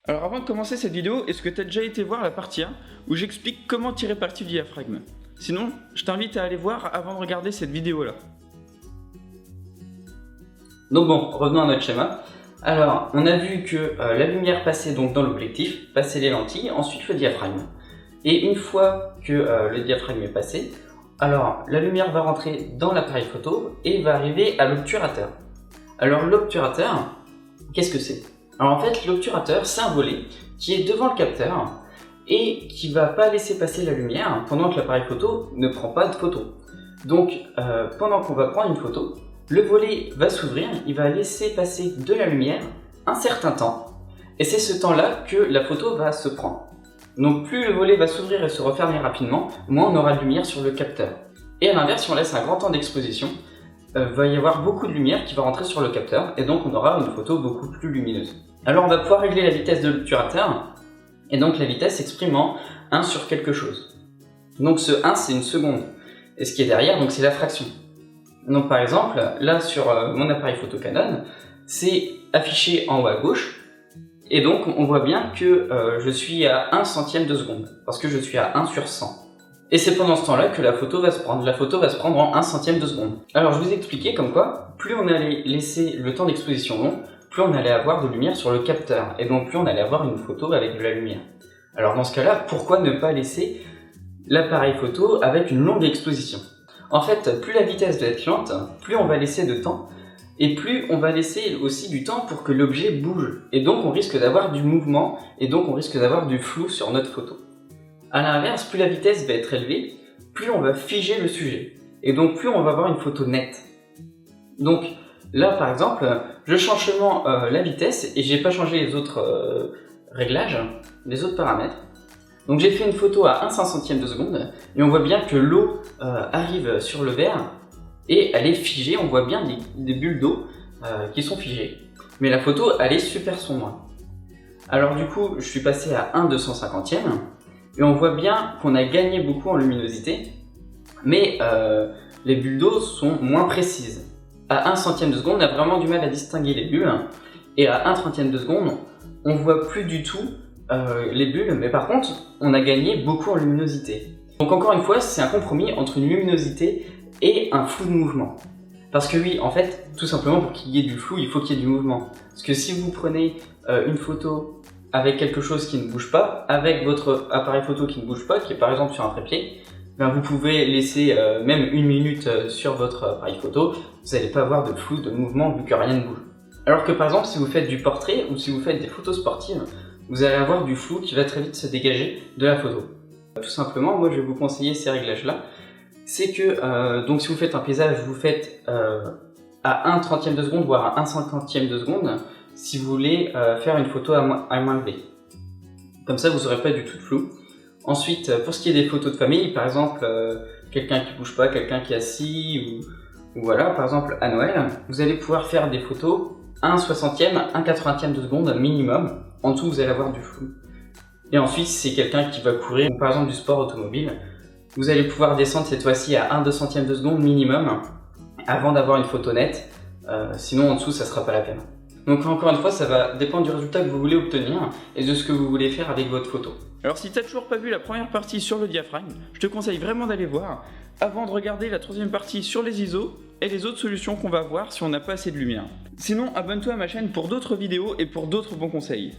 Alors avant de commencer cette vidéo, est-ce que tu as déjà été voir la partie 1 où j'explique comment tirer parti du diaphragme? Sinon, je t'invite à aller voir avant de regarder cette vidéo là. Donc bon, revenons à notre schéma. Alors, on a vu que la lumière passait donc dans l'objectif, passait les lentilles, ensuite le diaphragme. Et une fois que le diaphragme est passé, alors la lumière va rentrer dans l'appareil photo et va arriver à l'obturateur. Alors l'obturateur, qu'est-ce que c'est? Alors en fait, l'obturateur, c'est un volet qui est devant le capteur et qui va pas laisser passer la lumière pendant que l'appareil photo ne prend pas de photo. Donc pendant qu'on va prendre une photo, le volet va s'ouvrir, il va laisser passer de la lumière un certain temps, et c'est ce temps-là que la photo va se prendre. Donc plus le volet va s'ouvrir et se refermer rapidement, moins on aura de lumière sur le capteur. Et à l'inverse, si on laisse un grand temps d'exposition, va y avoir beaucoup de lumière qui va rentrer sur le capteur, et donc on aura une photo beaucoup plus lumineuse. Alors on va pouvoir régler la vitesse de l'obturateur, et donc la vitesse s'exprime en 1 sur quelque chose. Donc ce 1 c'est une seconde, et ce qui est derrière, donc c'est la fraction. Donc par exemple, là sur mon appareil photo Canon, c'est affiché en haut à gauche, et donc on voit bien que je suis à 1 centième de seconde, parce que je suis à 1 sur 100. Et c'est pendant ce temps-là que la photo va se prendre. La photo va se prendre en 1 centième de seconde. Alors je vous ai expliqué comme quoi, plus on allait laisser le temps d'exposition long, plus on allait avoir de lumière sur le capteur, et donc plus on allait avoir une photo avec de la lumière. Alors dans ce cas-là, pourquoi ne pas laisser l'appareil photo avec une longue exposition? En fait, plus la vitesse va être lente, plus on va laisser de temps, et plus on va laisser aussi du temps pour que l'objet bouge. Et donc on risque d'avoir du mouvement, et donc on risque d'avoir du flou sur notre photo. A l'inverse, plus la vitesse va être élevée, plus on va figer le sujet, et donc plus on va avoir une photo nette. Donc là par exemple, je change seulement la vitesse, et j'ai pas changé les autres réglages, les autres paramètres. Donc j'ai fait une photo à 1 500e de seconde, et on voit bien que l'eau arrive sur le verre, et elle est figée, on voit bien des bulles d'eau qui sont figées. Mais la photo, elle est super sombre. Alors du coup, je suis passé à 1 250e, et on voit bien qu'on a gagné beaucoup en luminosité, mais les bulles d'eau sont moins précises. À 1 centième de seconde, on a vraiment du mal à distinguer les bulles, et à 1 trentième de seconde, on voit plus du tout les bulles, mais par contre, on a gagné beaucoup en luminosité. Donc encore une fois, c'est un compromis entre une luminosité et un flou de mouvement. Parce que oui, en fait, tout simplement pour qu'il y ait du flou, il faut qu'il y ait du mouvement. Parce que si vous prenez une photo avec quelque chose qui ne bouge pas, avec votre appareil photo qui ne bouge pas, qui est par exemple sur un trépied, ben vous pouvez laisser même 1 minute sur votre appareil photo, vous n'allez pas avoir de flou, de mouvement, vu que rien ne bouge. Alors que par exemple, si vous faites du portrait ou si vous faites des photos sportives, vous allez avoir du flou qui va très vite se dégager de la photo. Tout simplement, moi je vais vous conseiller ces réglages-là. C'est que, donc si vous faites un paysage, vous faites à 1 trentième de seconde, voire à 1 cinquantième de seconde, si vous voulez faire une photo à main levée. Comme ça, vous n'aurez pas du tout de flou. Ensuite, pour ce qui est des photos de famille, par exemple, quelqu'un qui bouge pas, quelqu'un qui est assis, ou voilà, par exemple à Noël, vous allez pouvoir faire des photos 1 soixantième, 1 quatre-vingtième de seconde minimum. En dessous, vous allez avoir du flou. Et ensuite, si c'est quelqu'un qui va courir, ou par exemple du sport automobile, vous allez pouvoir descendre cette fois-ci à 1 200e de seconde minimum avant d'avoir une photo nette. Sinon, en dessous, ça ne sera pas la peine. Donc encore une fois, ça va dépendre du résultat que vous voulez obtenir et de ce que vous voulez faire avec votre photo. Alors si tu n'as toujours pas vu la première partie sur le diaphragme, je te conseille vraiment d'aller voir avant de regarder la troisième partie sur les ISO et les autres solutions qu'on va voir si on n'a pas assez de lumière. Sinon, abonne-toi à ma chaîne pour d'autres vidéos et pour d'autres bons conseils.